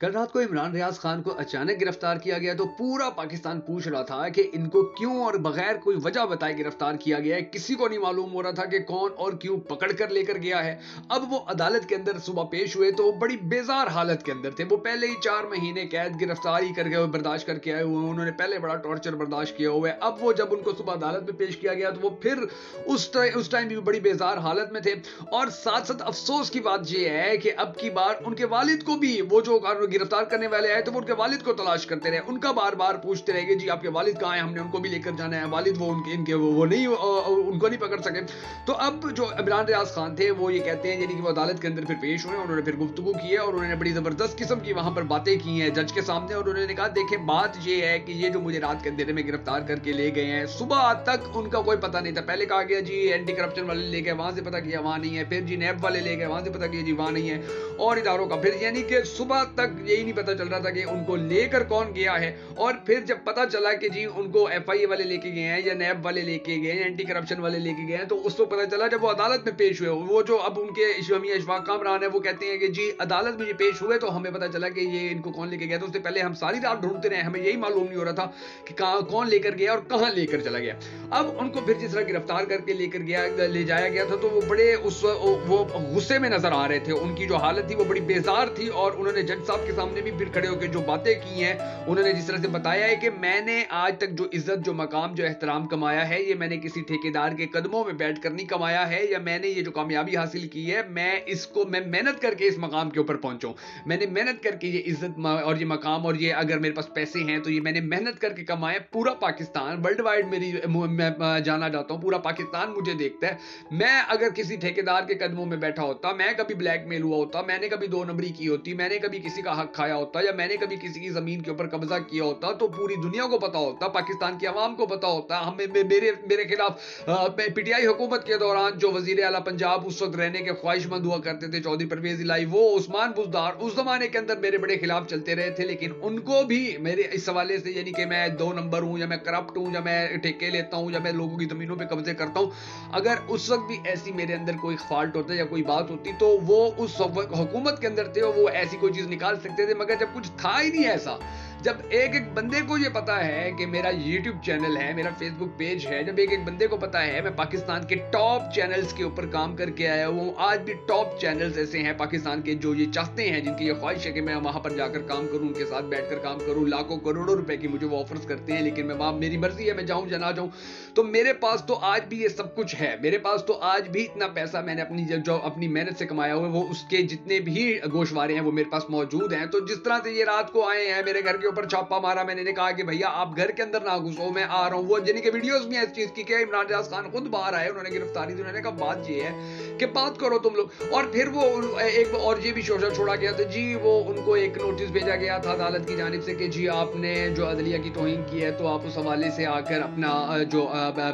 कल रात को इमरान रियाज खान को अचानक गिरफ्तार किया गया तो पूरा पाकिस्तान पूछ रहा था कि इनको क्यों और बगैर कोई वजह बताए गिरफ्तार किया गया है। किसी को नहीं मालूम हो रहा था कि कौन और क्यों पकड़ कर लेकर गया है। अब वो अदालत के अंदर सुबह पेश हुए तो वो बड़ी बेजार हालत के अंदर थे। वो पहले ही 4 महीने कैद गिरफ्तारी करके हुए बर्दाश्त करके आए हुए, उन्होंने पहले बड़ा टॉर्चर बर्दाश्त किया हुआ है। अब वो जब उनको सुबह अदालत में पेश किया गया तो वो फिर उस टाइम भी बड़ी बेजार हालत में थे। और साथ साथ अफसोस की बात यह है कि अब की बार उनके वालिद को भी वो जो गिरफ्तार करने वाले आए तो वो उनके वालिद को तलाश करते रहे, उनका बार बार पूछते रहे कि जी आपके वालिद कहाँ हैं, हमने उनको भी लेकर जाना है। वालिद वो उनके इनके वो नहीं उनको नहीं पकड़ सके। तो अब जो इमरान रियाज खान थे वो ये कहते हैं यानी कि वो अदालत के अंदर फिर पेश हुए, उन्होंने फिर गुफ्तगू की है और उन्होंने बड़ी जबरदस्त किस्म की वहां पर बातें की हैं जज के सामने। और उन्होंने कहा देखें बात ये है कि ये जो मुझे रात के अंधेरे में गिरफ्तार करके ले गए हैं, सुबह तक उनका कोई पता नहीं था। पहले कहा गया जी एंटी करप्शन वाले ले गए, वहां से पता किया वहां नहीं है, फिर जी नैब वाले ले गए, वहां से पता किया जी वहां नहीं है, और इदारों का फिर यानी कि सुबह तक यही नहीं पता चल रहा था कि उनको लेकर कौन गया है। और फिर जब पता चला कि जी उनको एफआईए वाले लेके गए हैं या नैब वाले लेके गए हैं, एंटी करप्शन वाले लेके गए हैं, तो उसको पता चला जब वो अदालत में पेश हुए। वो जो अब उनके मियां इशफाक कामरान है वो कहते हैं कि जी अदालत में ये पेश हुए तो हमें पता चला कि ये इनको कौन लेके गया। तो उससे पहले हम सारी रात ढूंढते रहे, हमें यही मालूम नहीं हो रहा था कि कौन लेकर गया और कहां लेकर चला गया। अब उनको फिर जिस तरह गिरफ्तार करके लेकर गया ले जाया गया था तो वो बड़े वो गुस्से में नजर आ रहे थे। उनकी जो हालत थी वो बड़ी बेजार थी और उन्होंने जज साहब के सामने भी फिर खड़े होकर जो बातें की हैं, उन्होंने जिस तरह से बताया है कि मैंने आज तक जो इज्जत, जो मकाम, जो एहतराम कमाया है ये मैंने किसी ठेकेदार के कदमों में बैठकर नहीं कमाया है, या मैंने ये जो कामयाबी हासिल की है मैं मेहनत करके इस मकाम के ऊपर पहुंचा। मैंने मेहनत करके ये इज्जत और ये मकाम और ये अगर मेरे पास पैसे हैं तो ये मैंने मेहनत करके कमाए। पूरा पाकिस्तान वर्ल्ड वाइड मेरी मैं जाना जाता हूं, पूरा पाकिस्तान मुझे देखता है। मैं अगर किसी ठेकेदार के कदमों में बैठा होता, मैं कभी ब्लैकमेल हुआ होता, मैंने कभी 2 नंबरी की होती, मैंने कभी किसी का हक खाया होता या मैंने कभी किसी की जमीन के ऊपर कब्जा किया होता तो पूरी दुनिया को पता होता, पाकिस्तान की आवाम को पता होता। हमें मेरे खिलाफ पीटीआई हुकूमत के दौरान जो वजीर आला पंजाब उस वक्त रहने के ख्वाहिशमंद हुआ करते थे चौधरी परवेज इलाही, वो उस्मान बुजदार, उस जमाने के अंदर मेरे बड़े खिलाफ चलते रहे थे। लेकिन उनको भी मेरे इस हवाले से यानी कि मैं 2 नंबर हूं या मैं करप्ट हूं या मैं ठेके लेता हूं या मैं लोगों की जमीनों पे कब्जे करता हूं, अगर उस वक्त भी ऐसी मेरे अंदर कोई फॉल्ट होता या कोई बात होती तो वो उस हुकूमत के अंदर थे, वो ऐसी कोई चीज निकाल सकते थे। मगर जब कुछ था ही नहीं ऐसा, जब एक एक बंदे को ये पता है कि मेरा यूट्यूब चैनल है, मेरा फेसबुक पेज है, जब एक एक बंदे को पता है मैं पाकिस्तान के टॉप चैनल्स के ऊपर काम करके आया हूँ, आज भी टॉप चैनल्स ऐसे हैं पाकिस्तान के जो ये चाहते हैं, जिनकी ये ख्वाहिश है कि मैं वहां पर जाकर काम करूं, उनके साथ बैठकर काम करूं, लाखों करोड़ों रुपए की मुझे वो ऑफर्स करते हैं, लेकिन मैं वहां मेरी मर्जी है मैं जाऊं या ना जाऊं। तो मेरे पास तो आज भी ये सब कुछ है, मेरे पास तो आज भी इतना पैसा मैंने अपनी जो अपनी मेहनत से कमाया हुआ है वो उसके जितने भी गोशवारे हैं वो मेरे पास मौजूद हैं। तो जिस तरह से ये रात को आए हैं मेरे घर के ऊपर छापा मारा, मैंने कहा कि भैया आप घर के अंदर ना घुसो, मैं आ रहा हूं। वो यानी कि वीडियोस भी हैं इस चीज की कि इमरान रियाज खान खुद बाहर आए, उन्होंने गिरफ्तारी दी, उन्होंने कहा बात ये है कि बात करो तुम लोग। और फिर वो एक और ये भी शोषण छोड़ा गया था जी, वो उनको एक नोटिस भेजा गया था अदालत की जानिब से कि जी आपने जो अदलिया की तौहीन की है तो आप उस हवाले से आकर अपना जो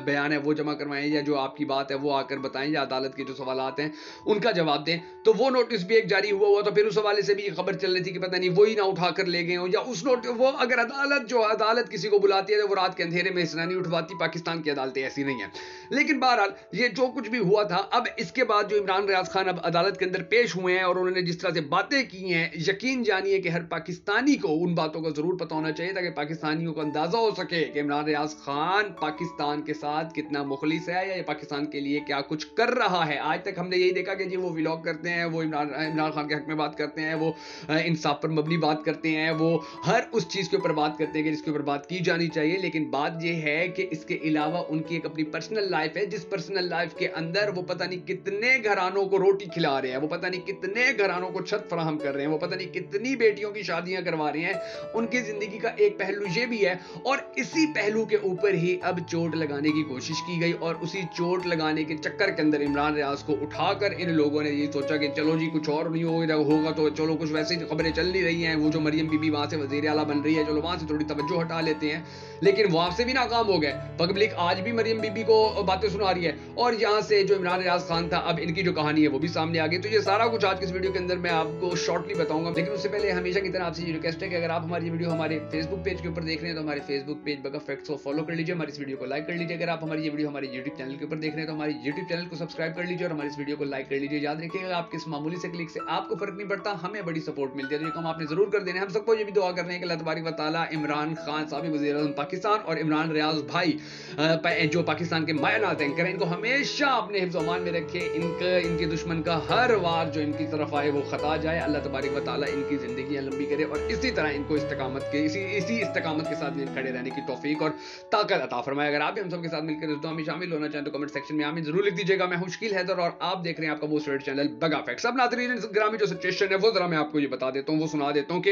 बयान है वो जमा करवाएं, या जो आपकी बात है वो आकर बताएं, या अदालत के जो सवालात हैं उनका जवाब दें। तो वो नोटिस भी एक जारी हुआ तो फिर उस हवाले से भी खबर चल रही थी कि पता नहीं वही ना उठाकर ले गए हो, या उस नोटिस वो अगर अदालत किसी को बुलाती है तो वो रात के अंधेरे में हिस्सा नहीं उठवाती। पाकिस्तान की अदालतें ऐसी नहीं है। लेकिन बहरहाल ये जो कुछ भी हुआ था, अब इसके बाद जो इमरान रियाज खान अब अदालत के अंदर पेश हुए हैं और उन्होंने जिस तरह से बातें की हैं, यकीन जानिए कि हर पाकिस्तानी को उन बातों का जरूर पता होना चाहिए ताकि पाकिस्तानियों को अंदाजा हो सके कि इमरान रियाज खान पाकिस्तान के साथ कितना मुखलिस है या पाकिस्तान के लिए क्या कुछ कर रहा है। आज तक हमने यही देखा कि जी वो व्लॉग करते हैं, वो इमरान खान के हक में बात करते हैं, वो इंसाफ पर मबनी बात करते हैं, वो हर उस चीज के ऊपर बात करते हैं कि जिसके ऊपर बात की जानी चाहिए। लेकिन बात यह है कि इसके अलावा उनकी एक अपनी पर्सनल लाइफ है, जिस पर्सनल लाइफ के अंदर वो पता नहीं कितने घरानों को रोटी खिला रहे हैं, वो पता नहीं कितने घरानों को छत फराहम कर रहे हैं, वो पता नहीं कितनी बेटियों की शादियां करवा रहे हैं। उनकी जिंदगी का एक पहलू ये भी है और इसी पहलू के ऊपर ही अब चोट लगाने की कोशिश की गई और उसी चोट लगाने के चक्कर के अंदर इमरान रियाज को उठाकर इन लोगों ने ये सोचा कि चलो जी कुछ और नहीं होगा तो चलो कुछ वैसी खबरें चल नहीं रही हैं, वो जो मरियम बीबी वहां से वजीर आला बन रही है, चलो वहां से थोड़ी तवज्जो हटा लेते हैं। लेकिन वहां से भी नाकाम हो गए। पब्लिक आज भी मरियम बीबी को बातें सुना रही है, और यहाँ से जो इमरान रियाज खान था, अब इनकी जो कहानी है वो भी सामने आ गई। तो ये सारा कुछ आज की इस वीडियो के अंदर मैं आपको शॉर्टली बताऊंगा, लेकिन उससे पहले हमेशा की तरह आपसे ये रिक्वेस्ट है कि अगर आप हमारी वीडियो हमारे फेसबुक पेज के ऊपर देख रहे हैं तो हमारे फेसबुक पेज बगा फैक्ट्स को फॉलो कर लीजिए, हमारी इस वीडियो को लाइक कर लीजिए। अगर आप हमारी ये वीडियो हमारे यूट्यूब चैनल के ऊपर देख रहे हैं तो हमारी यूट्यूब चैनल को सब्सक्राइब कर लीजिए और हमारी इस वीडियो को लाइक कर लीजिए। याद रखिएगा आपके इस मामूली से क्लिक से आपको फर्क नहीं पड़ता, हमें बड़ी सपोर्ट मिलती है, तो ये काम आपने जरूर कर देना है। हम सबको ये भी दुआ कर रहे हैं कि अल्लाह तबारक व तआला इमरान खान साहब वज़ीर आज़म पाकिस्तान और इमरान रियाज भाई जो पाकिस्तान के मायनात एंकर हैं, इनको हमेशा अपने हिफ्ज़ अमान में रखे, इनके दुश्मन का हर वार जो इनकी तरफ आए वो खता जाए। अल्लाह तबारक व तआला इनकी जिंदगी लंबी करे और इसी तरह इनको इसी इस्तेकामत के साथ खड़े रहने की तौफीक और ताकत अता फरमाए। अगर आप भी हम सब के साथ मिलकर इस दुआ में शामिल होना चाहें तो कमेंट सेक्शन में आमीन जरूर लिख दीजिएगा। मैं हूं शकील हैदर और आप देख रहे हैं आपका मोस्ट फेवरेट चैनल बगा फैक्ट्स। अब नाज़रीन, ग्रामी जो सिचुएशन है वो जरा मैं आपको ये बता देता हूं, वो सुना देता हूं कि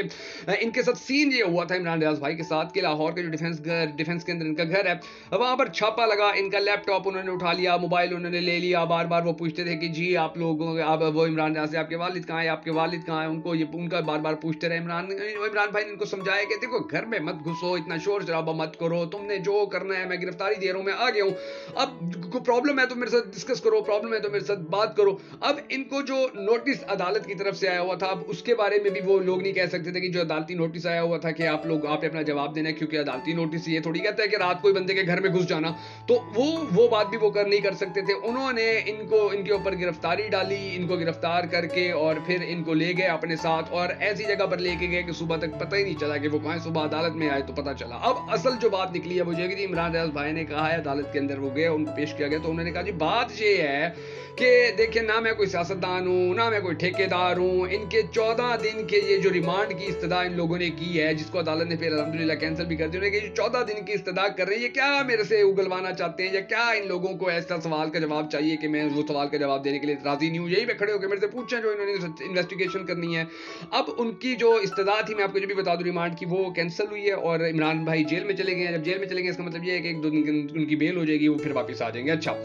इनके साथ सीन ये हुआ था इमरान रियाज भाई के साथ कि लाहौर के जो डिफेंस के अंदर इनका घर है, वहां पर छापा लगा, इनका लैपटॉप उन्होंने उठा लिया, मोबाइल उन्होंने ले लिया। बार बार वो पूछते थे कि जी आप लोग, अब वो इमरान रियाज से आपके वालिद कहाँ है, आपके वालिद कहाँ है, उनका बार बार पूछते रहे। इमरान भाई ने इनको समझाया कि देखो घर में मत घुसो, इतना शोर शराबा मत करो, तुमने जो करना है, मैं गिरफ्तारी दे रहा हूं, मैं आ गया हूं, अब कोई प्रॉब्लम है तो मेरे साथ डिस्कस करो, प्रॉब्लम है तो मेरे साथ बात करो। अब इनको जो नोटिस अदालत की तरफ से आया हुआ था, अब उसके बारे में भी वो लोग नहीं कह सकते थे कि जो अदालती नोटिस आया हुआ था कि आप लोग आपने अपना जवाब देना है, क्योंकि अदालती नोटिस ये थोड़ी कहता है कि रात कोई बंदे के घर में घुस जाना, तो वो बात भी वो नहीं कर सकते थे। उन्होंने इनके ऊपर गिरफ्तारी डाली, इनको गिरफ्तार करके और फिर इनको ले गए अपने साथ और ऐसी जगह पर लेके गए कि सुबह तक पता ही नहीं चला कि वो कहां, सुबह अदालत में आए तो पता चला। अब असल जो बात निकली है वो ये कि इमरान रियाज भाई ने कहा है, अदालत के अंदर वो गए, उनको पेश किया गया, तो उन्होंने कहा जी बात ये है कि देखिए ना मैं कोई सियासतदान हूं, ना मैं कोई ठेकेदार हूं, इनके 14 दिन के ये जो रिमांड की इस्तदा इन लोगों ने की है, जिसको अदालत ने फिर अल्हम्दुलिल्लाह कैंसिल भी कर दिया, कि 14 दिन की इस्तदा कर रहे हैं, ये क्या मेरे से उगलवाना चाहते हैं, या क्या इन लोगों को ऐसा सवाल का जवाब चाहिए कि मैं वो सवाल का जवाब देने के लिए राजी नहीं हूं, यही पे खड़े होकर मेरे से पूछें जो इन्होंने इन्वेस्टिगेशन करनी है। अब उनकी जो इस्तदा थी, मैं आपको जो भी बता दूं रिमांड की, वो कैंसिल हुई है और इमरान भाई जेल में चले गए हैं। जब जेल में चले गए इसका मतलब ये है कि एक दो दिन उनकी बेल हो जाएगी, वो फिर वापस आ जाएंगे। अच्छा,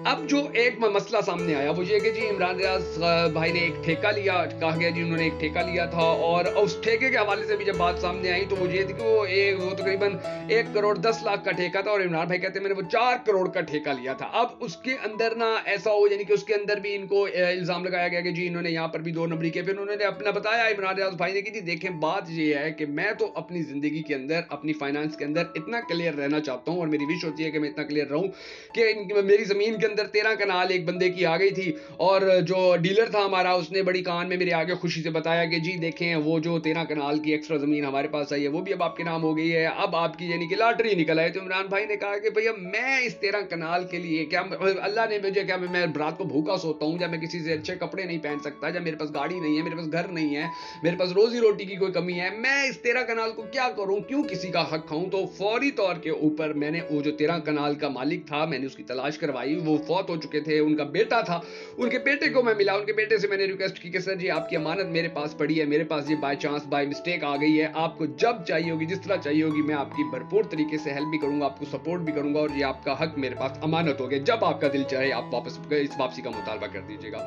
अब जो एक मसला सामने आया वो ये कि जी इमरान रियाज भाई ने एक ठेका लिया, कहा गया जी उन्होंने एक ठेका लिया था, और उस ठेके के हवाले से भी जब बात सामने आई तो वो ये थी कि वो तकरीबन 1 करोड़ 10 लाख का ठेका था और इमरान भाई कहते हैं मैंने वो 4 करोड़ का ठेका लिया था। अब उसके अंदर ना ऐसा हो, यानी कि उसके अंदर भी इनको इल्जाम लगाया गया कि जी इन्होंने यहाँ पर भी 2 नंबरी के। फिर उन्होंने अपना बताया इमरान रियाज भाई ने कि जी देखें बात ये है कि मैं तो अपनी जिंदगी के अंदर, अपनी फाइनेंस के अंदर इतना क्लियर रहना चाहता हूँ और मेरी विश होती है कि मैं इतना क्लियर रहूं कि मेरी जमीन के अंदर 13 कनाल एक बंदे की आ गई थी और जो डीलर था हमारा उसने बड़ी कान में मेरे आगे खुशी से बताया कि जी देखें वो जो 13 कनाल की एक्स्ट्रा जमीन हमारे पास आई है वो भी अब आपके नाम हो गई है, अब आपकी यानी कि लॉटरी निकल आई। तो इमरान भाई ने कहा कि भैया मैं इस 13 कनाल के लिए क्या अल्लाह ने मुझे क्या मैं रात को भूखा सोता हूँ, या मैं किसी से अच्छे कपड़े नहीं पहन सकता, या मेरे पास गाड़ी नहीं है, मेरे पास घर नहीं है, मेरे पास रोजी रोटी की कोई कमी है, मैं इस 13 कनाल को क्या करूं, क्यों किसी का हक खाऊं। तो फौरी तौर के ऊपर मैंने वो जो 13 कनाल का मालिक था मैंने उसकी तलाश करवाई, वो फौत हो चुके थे, उनका बेटा था, उनके बेटे को मैं मिला, उनके बेटे से मैंने रिक्वेस्ट की कि सर जी आपकी अमानत मेरे पास पड़ी है, मेरे पास ये बाय चांस बाय मिस्टेक आ गई है, आपको जब चाहिए होगी जिस तरह चाहिए होगी मैं आपकी भरपूर तरीके से हेल्प भी करूंगा, आपको सपोर्ट भी करूंगा, और ये आपका हक मेरे पास अमानत हो गया, जब आपका दिल चाहे आप वापस इस वापसी का मुतालबा कर दीजिएगा।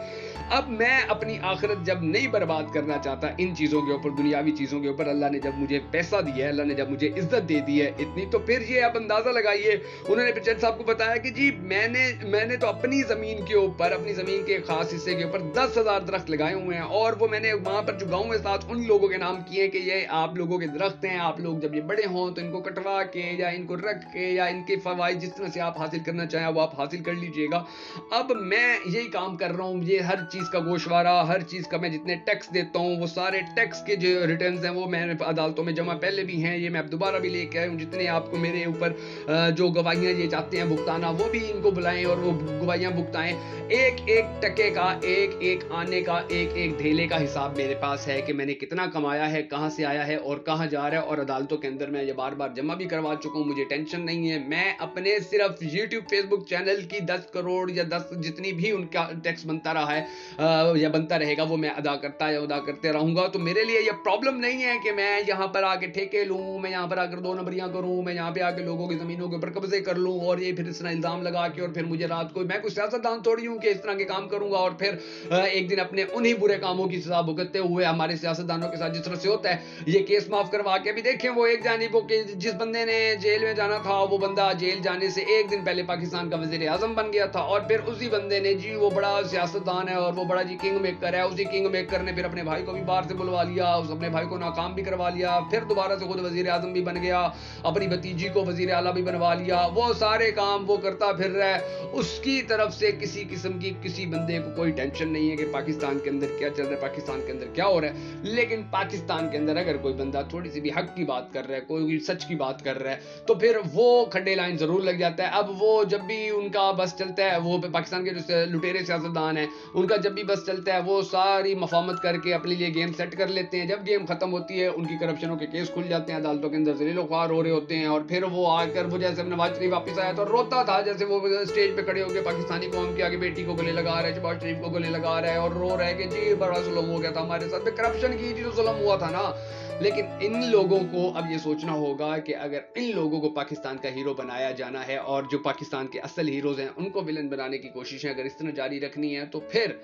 अब मैं अपनी आखिरत जब नहीं बर्बाद करना चाहता इन चीजों के ऊपर, दुनियावी चीजों के ऊपर, अल्लाह ने जब मुझे पैसा दिया है, अल्लाह ने जब मुझे इज्जत दे दी है इतनी, तो फिर ये आप अंदाजा लगाइए। उन्होंने फिर जज साहब को बताया कि जी मैंने तो अपनी जमीन के ऊपर, अपनी जमीन के खास हिस्से के ऊपर 10,000 दरख्त लगाए हुए हैं, और वो मैंने वहां पर जो गांव में साथ उन लोगों के नाम किए कि ये आप लोगों के दरख्त हैं, आप लोग जब ये बड़े हों तो इनको कटवा के या इनको रख के या इनके फवाइद जिस तरह से आप हासिल करना चाहें वो आप हासिल कर लीजिएगा। अब मैं यही काम कर रहा हूँ, ये हर चीज का गोशवारा, हर चीज का मैं जितने टैक्स देता हूँ वो सारे टैक्स के जो रिटर्न्स हैं वो मैंने अदालतों में जमा पहले भी हैं, ये मैं अब दोबारा भी लेके आया हूँ, जितने आपको मेरे ऊपर जो गवाहियां ये चाहते हैं भुगताना वो भी इनको बुलाएं और वो गवाहियां भुगताएं। एक एक टके का, एक एक आने का, एक एक ढेले का हिसाब मेरे पास है कि मैंने कितना कमाया है, कहां से आया है और कहां जा रहा है, और अदालतों के अंदर मैं ये बार बार जमा भी करवा चुका हूं, मुझे टेंशन नहीं है। मैं अपने सिर्फ यूट्यूब फेसबुक चैनल की 10 करोड़ या 10 जितनी भी उनका टैक्स बनता रहा है या बनता रहेगा वो मैं अदा करते रहूंगा। तो मेरे लिए ये प्रॉब्लम नहीं है कि मैं यहाँ पर आके ठेके लूं, मैं यहाँ पर आकर 2 नंबरियां करूं, मैं यहाँ पे आके लोगों की जमीनों के ऊपर कब्जे कर लूं और ये फिर इस इल्जाम लगा के और फिर मुझे रात साथ मैं कोई सियासतदान थोड़ी हूं कि इस तरह के काम करूंगा और फिर एक दिन अपने उन्हीं बुरे कामों की सजा भुगतते हुए हमारे सियासतदानों के साथ जिस तरह से होता है ये केस माफ करवा के। अभी देखें वो एक जानिब के जिस बंदे ने जेल में जाना था वो बंदा जेल जाने से एक दिन पहले पाकिस्तान का वजीर आजम बन गया था, और फिर उसी बंदे ने जी वो बड़ा सियासतदान है और वो बड़ा जी किंग मेकर है, उसी किंग मेकर ने फिर अपने भाई को भी बाहर से बुलवा लिया, उस अपने भाई को नाकाम भी करवा लिया, फिर दोबारा से खुद वजीर आजम भी बन गया, अपनी भतीजी को वजीर आला भी बनवा लिया। वो सारे काम वो करता फिर रहा है, उसकी तरफ से किसी किस्म की किसी बंदे को कोई टेंशन नहीं है कि पाकिस्तान के अंदर क्या चल रहा है, पाकिस्तान के अंदर क्या हो रहा है। लेकिन पाकिस्तान के अंदर अगर कोई बंदा थोड़ी सी भी हक की बात कर रहा है, कोई सच की बात कर रहा है, तो फिर वो खड्डे लाइन जरूर लग जाता है। अब वो जब भी उनका बस चलता है, वो पाकिस्तान के जो लुटेरे सियासतदान है उनका जब भी बस चलता है वो सारी मफामत करके अपने लिए गेम सेट कर लेते हैं। जब गेम खत्म होती है उनकी करप्शनों के केस खुल जाते हैं, अदालतों के अंदर जलीलो ख्वार हो रहे होते हैं, और फिर वो आकर वो जैसे नवाज शरीफ वापस आया तो रोता था, जैसे वो स्टेज पे खड़े होकर पाकिस्तानी कौम के आगे बेटी को गले लगा रहा है, शहबाज शरीफ को गले लगा रहा है और रो रहा है कि जी बड़ा जुल्म हो गया था हमारे साथ, करप्शन की जो जुल्म हुआ था ना। लेकिन इन लोगों को अब ये सोचना होगा कि अगर इन लोगों को पाकिस्तान का हीरो बनाया जाना है और जो पाकिस्तान के असल हीरोज हैं उनको विलन बनाने की कोशिशें अगर इस तरह जारी रखनी है, तो फिर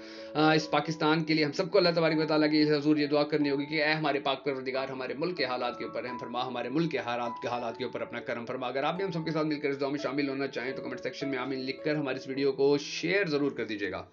इस पाकिस्तान के लिए हम सबको अल्लाह तबारक व तआला की हजूर ये दुआ करनी होगी कि ऐ हमारे पाक परवरदिगार हमारे मुल्क के हालात के ऊपर रहम फरमा, हमारे मुल्क के हालात के ऊपर अपना करम फरमा। अगर आप भी हम सबके साथ मिलकर इस दुआ में शामिल होना चाहें तो कमेंट सेक्शन में आमीन लिखकर हमारे इस वीडियो को शेयर जरूर कर दीजिएगा।